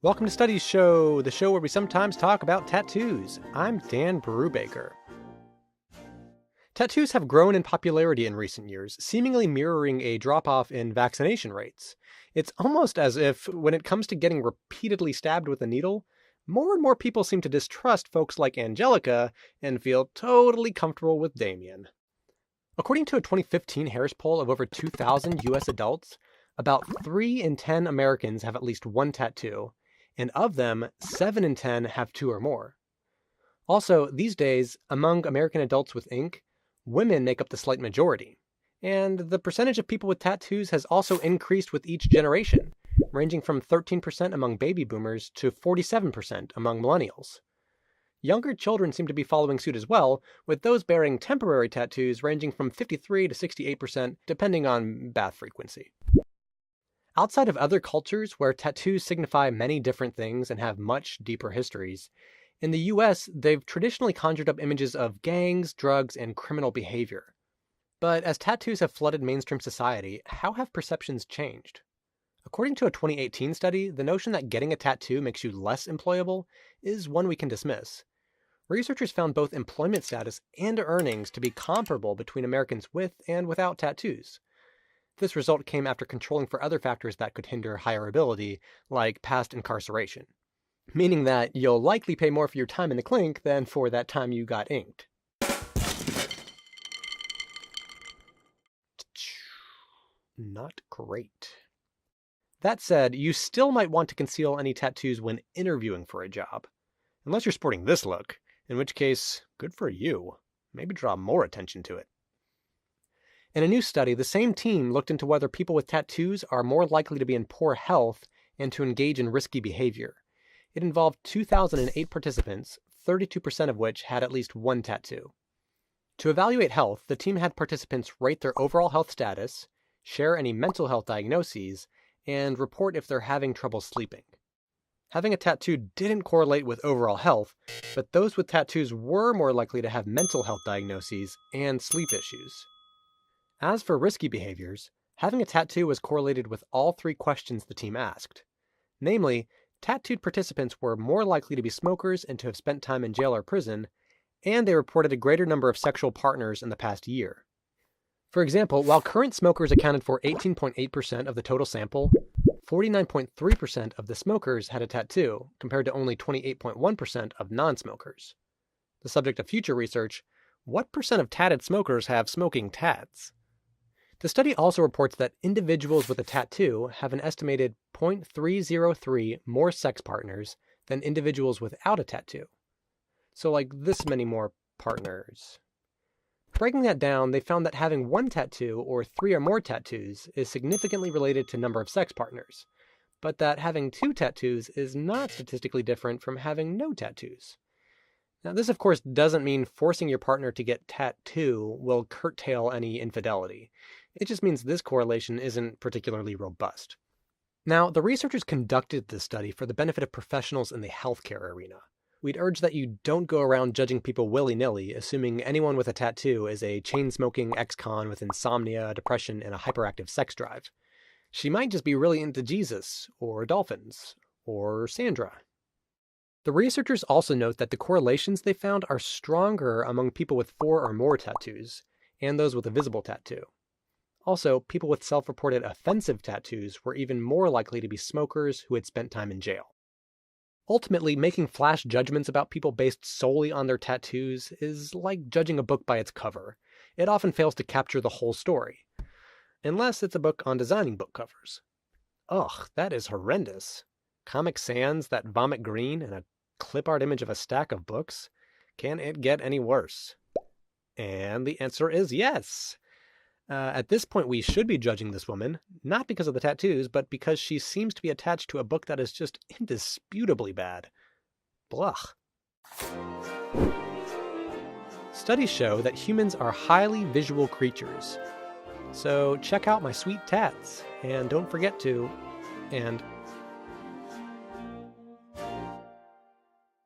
Welcome to Studies Show, the show where we sometimes talk about tattoos. I'm Dan Brubaker. Tattoos have grown in popularity in recent years, seemingly mirroring a drop-off in vaccination rates. It's almost as if, when it comes to getting repeatedly stabbed with a needle, more and more people seem to distrust folks like Angelica and feel totally comfortable with Damien. According to a 2015 Harris poll of over 2,000 US adults, about 3 in 10 Americans have at least one tattoo, and of them, 7 in 10 have 2 or more. Also, these days, among American adults with ink, women make up the slight majority. And the percentage of people with tattoos has also increased with each generation, ranging from 13% among baby boomers to 47% among millennials. Younger children seem to be following suit as well, with those bearing temporary tattoos ranging from 53 to 68%, depending on bath frequency. Outside of other cultures where tattoos signify many different things and have much deeper histories, in the US, they've traditionally conjured up images of gangs, drugs, and criminal behavior. But as tattoos have flooded mainstream society, how have perceptions changed? According to a 2018 study, the notion that getting a tattoo makes you less employable is one we can dismiss. Researchers found both employment status and earnings to be comparable between Americans with and without tattoos. This result came after controlling for other factors that could hinder hireability, like past incarceration. Meaning that you'll likely pay more for your time in the clink than for that time you got inked. Not great. That said, you still might want to conceal any tattoos when interviewing for a job. Unless you're sporting this look, in which case, good for you. Maybe draw more attention to it. In a new study, the same team looked into whether people with tattoos are more likely to be in poor health and to engage in risky behavior. It involved 2,008 participants, 32% of which had at least one tattoo. To evaluate health, the team had participants rate their overall health status, share any mental health diagnoses, and report if they're having trouble sleeping. Having a tattoo didn't correlate with overall health, but those with tattoos were more likely to have mental health diagnoses and sleep issues. As for risky behaviors, having a tattoo was correlated with all 3 questions the team asked. Namely, tattooed participants were more likely to be smokers and to have spent time in jail or prison, and they reported a greater number of sexual partners in the past year. For example, while current smokers accounted for 18.8% of the total sample, 49.3% of the smokers had a tattoo, compared to only 28.1% of non-smokers. The subject of future research: what percent of tatted smokers have smoking tats? The study also reports that individuals with a tattoo have an estimated 0.303 more sex partners than individuals without a tattoo. So like this many more partners. Breaking that down, they found that having one tattoo or 3 or more tattoos is significantly related to number of sex partners, but that having 2 tattoos is not statistically different from having no tattoos. Now, this of course doesn't mean forcing your partner to get tattoo will curtail any infidelity. It just means this correlation isn't particularly robust. Now, the researchers conducted this study for the benefit of professionals in the healthcare arena. We'd urge that you don't go around judging people willy-nilly, assuming anyone with a tattoo is a chain-smoking ex-con with insomnia, depression, and a hyperactive sex drive. She might just be really into Jesus, or dolphins, or Sandra. The researchers also note that the correlations they found are stronger among people with 4 or more tattoos, and those with a visible tattoo. Also, people with self-reported offensive tattoos were even more likely to be smokers who had spent time in jail. Ultimately, making flash judgments about people based solely on their tattoos is like judging a book by its cover. It often fails to capture the whole story. Unless it's a book on designing book covers. Ugh, that is horrendous. Comic Sans that vomit green and a clip art image of a stack of books? Can it get any worse? And the answer is yes. At this point, we should be judging this woman, not because of the tattoos, but because she seems to be attached to a book that is just indisputably bad. Blah. Studies show that humans are highly visual creatures. So check out my sweet tats, and don't forget to, and